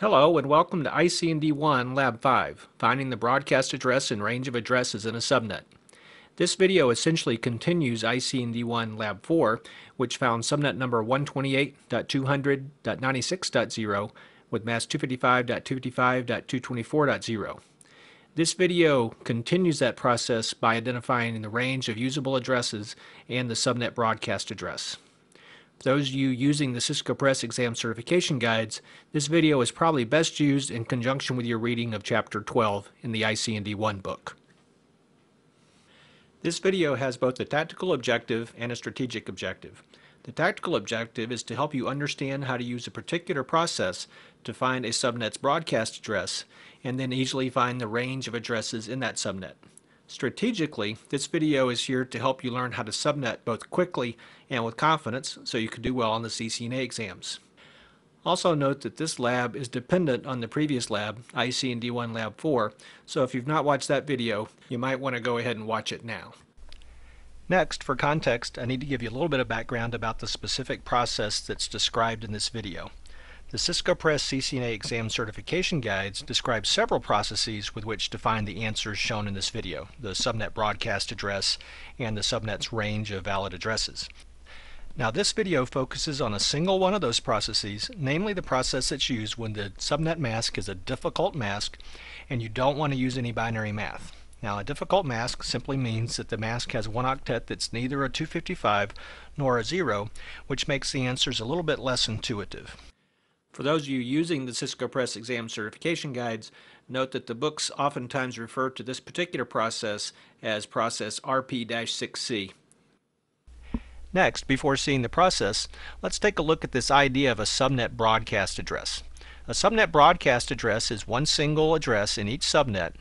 Hello and welcome to ICND1 Lab 5, Finding the Broadcast Address and Range of Addresses in a Subnet. This video essentially continues ICND1 Lab 4, which found subnet number 128.200.96.0 with mask 255.255.224.0. This video continues that process by identifying the range of usable addresses and the subnet broadcast address. For those of you using the Cisco Press exam certification guides, this video is probably best used in conjunction with your reading of Chapter 12 in the ICND1 book. This video has both a tactical objective and a strategic objective. The tactical objective is to help you understand how to use a particular process to find a subnet's broadcast address and then easily find the range of addresses in that subnet. Strategically, this video is here to help you learn how to subnet both quickly and with confidence so you can do well on the CCNA exams. Also note that this lab is dependent on the previous lab, ICND1 Lab 4, so if you've not watched that video, you might want to go ahead and watch it now. Next, for context, I need to give you a little bit of background about the specific process that's described in this video. The Cisco Press CCNA exam certification guides describe several processes with which to find the answers shown in this video, the subnet broadcast address and the subnet's range of valid addresses. Now this video focuses on a single one of those processes, namely the process that's used when the subnet mask is a difficult mask and you don't want to use any binary math. Now a difficult mask simply means that the mask has one octet that's neither a 255 nor a 0, which makes the answers a little bit less intuitive. For those of you using the Cisco Press exam certification guides, note that the books oftentimes refer to this particular process as process RP-6C. Next, before seeing the process, let's take a look at this idea of a subnet broadcast address. A subnet broadcast address is one single address in each subnet.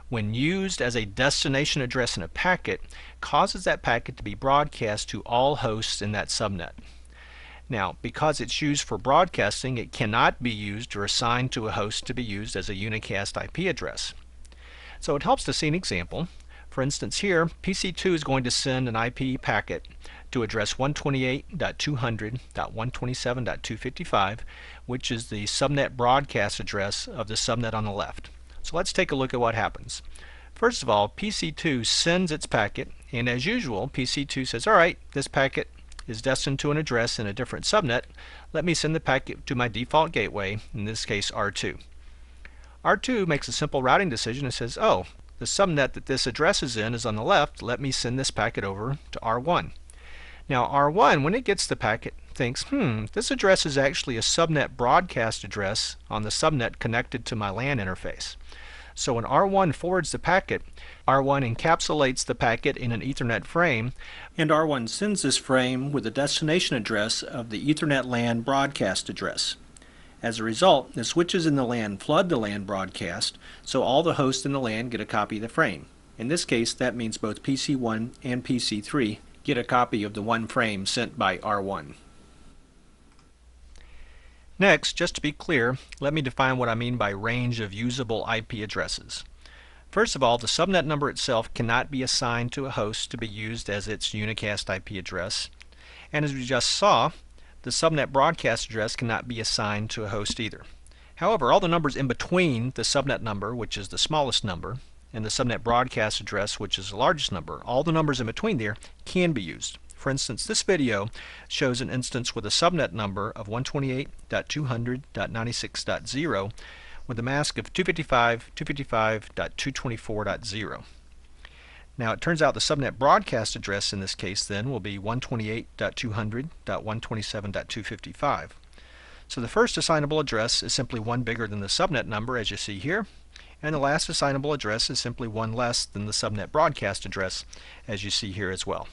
When used as a destination address in a packet, causes that packet to be broadcast to all hosts in that subnet. Now, because it's used for broadcasting, it cannot be used or assigned to a host to be used as a unicast IP address. So it helps to see an example. For instance here, PC2 is going to send an IP packet to address 128.200.127.255, which is the subnet broadcast address of the subnet on the left. So let's take a look at what happens. First of all, PC2 sends its packet, and as usual, PC2 says, alright, this packet is destined to an address in a different subnet. Let me send the packet to my default gateway, in this case R2. R2 makes a simple routing decision and says, oh, the subnet that this address is in is on the left, let me send this packet over to R1. Now R1, when it gets the packet, thinks, this address is actually a subnet broadcast address on the subnet connected to my LAN interface. So when R1 forwards the packet, R1 encapsulates the packet in an Ethernet frame, and R1 sends this frame with the destination address of the Ethernet LAN broadcast address. As a result, the switches in the LAN flood the LAN broadcast, so all the hosts in the LAN get a copy of the frame. In this case, that means both PC1 and PC3 get a copy of the one frame sent by R1. Next, just to be clear, let me define what I mean by range of usable IP addresses. First of all, the subnet number itself cannot be assigned to a host to be used as its unicast IP address. And as we just saw, the subnet broadcast address cannot be assigned to a host either. However, all the numbers in between the subnet number, which is the smallest number, and the subnet broadcast address, which is the largest number, all the numbers in between there can be used. For instance, this video shows an instance with a subnet number of 128.200.96.0 with a mask of 255.255.224.0. Now it turns out the subnet broadcast address in this case then will be 128.200.127.255. So the first assignable address is simply one bigger than the subnet number, as you see here, and the last assignable address is simply one less than the subnet broadcast address, as you see here as well.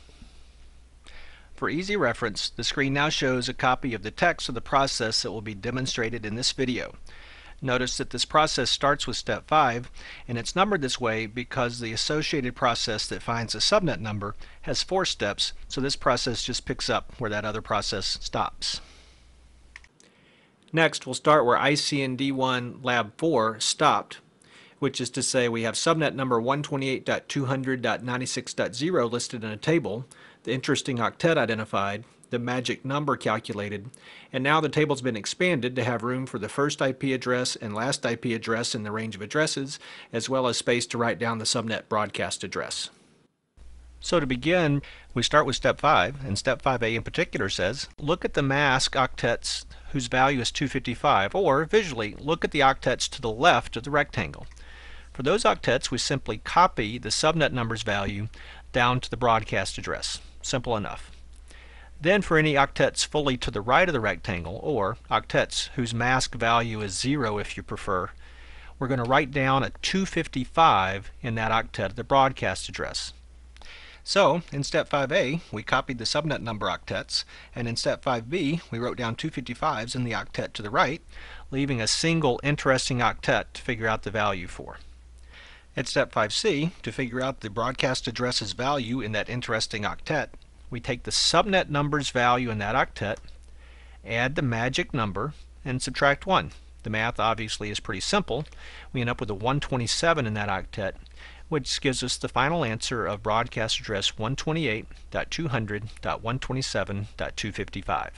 For easy reference, the screen now shows a copy of the text of the process that will be demonstrated in this video. Notice that this process starts with step 5, and it's numbered this way because the associated process that finds a subnet number has 4 steps, so this process just picks up where that other process stops. Next, we'll start where ICND1 Lab 4 stopped, which is to say we have subnet number 128.200.96.0 listed in a table, the interesting octet identified, the magic number calculated, and now the table's been expanded to have room for the first IP address and last IP address in the range of addresses, as well as space to write down the subnet broadcast address. So to begin, we start with step 5, and step 5a in particular says, look at the mask octets whose value is 255, or visually, look at the octets to the left of the rectangle. For those octets, we simply copy the subnet number's value down to the broadcast address. Simple enough. Then for any octets fully to the right of the rectangle, or octets whose mask value is 0 if you prefer, we're going to write down a 255 in that octet of the broadcast address. So in step 5a, we copied the subnet number octets, and in step 5b, we wrote down 255s in the octet to the right, leaving a single interesting octet to figure out the value for. At step 5c, to figure out the broadcast address's value in that interesting octet, we take the subnet number's value in that octet, add the magic number, and subtract 1. The math obviously is pretty simple. We end up with a 127 in that octet, which gives us the final answer of broadcast address 128.200.127.255.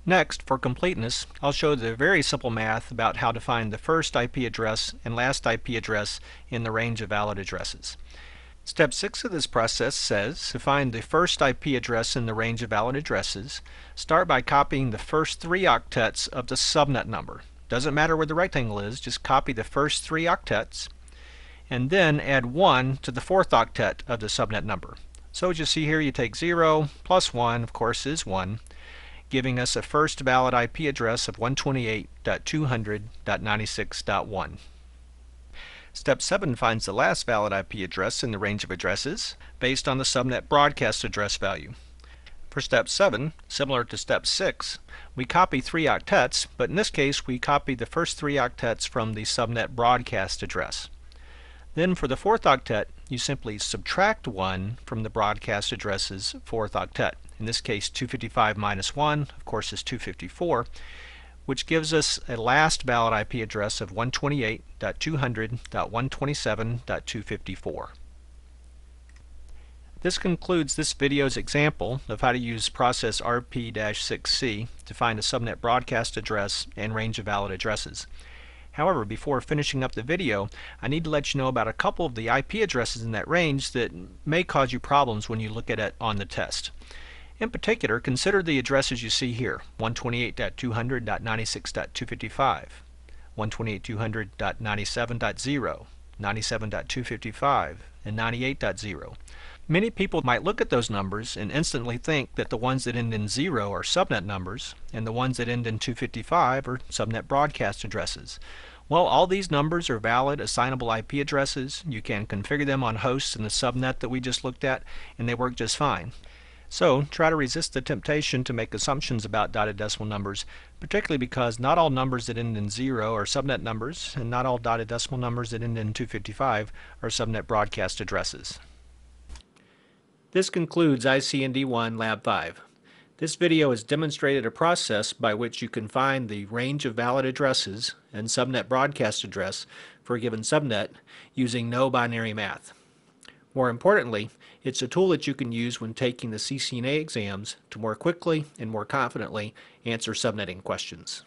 Next, for completeness, I'll show the very simple math about how to find the first IP address and last IP address in the range of valid addresses. Step 6 of this process says to find the first IP address in the range of valid addresses, start by copying the first 3 octets of the subnet number. Doesn't matter where the rectangle is, just copy the first 3 octets, and then add 1 to the 4th octet of the subnet number. So as you see here, you take 0 plus 1, of course, is 1, giving us a first valid IP address of 128.200.96.1. Step 7 finds the last valid IP address in the range of addresses based on the subnet broadcast address value. For step 7, similar to step 6, we copy 3 octets, but in this case we copy the first 3 octets from the subnet broadcast address. Then for the 4th octet, you simply subtract 1 from the broadcast address's 4th octet. In this case, 255 minus 1, of course, is 254, which gives us a last valid IP address of 128.200.127.254. This concludes this video's example of how to use process RP-6C to find a subnet broadcast address and range of valid addresses. However, before finishing up the video, I need to let you know about a couple of the IP addresses in that range that may cause you problems when you look at it on the test. In particular, consider the addresses you see here, 128.200.96.255, 128.200.97.0, 97.255, and 98.0. Many people might look at those numbers and instantly think that the ones that end in 0 are subnet numbers, and the ones that end in 255 are subnet broadcast addresses. Well, all these numbers are valid assignable IP addresses. You can configure them on hosts in the subnet that we just looked at, and they work just fine. So try to resist the temptation to make assumptions about dotted decimal numbers, particularly because not all numbers that end in 0 are subnet numbers, and not all dotted decimal numbers that end in 255 are subnet broadcast addresses. This concludes IC&D 1 Lab 5. This video has demonstrated a process by which you can find the range of valid addresses and subnet broadcast address for a given subnet using no binary math. More importantly, it's a tool that you can use when taking the CCNA exams to more quickly and more confidently answer subnetting questions.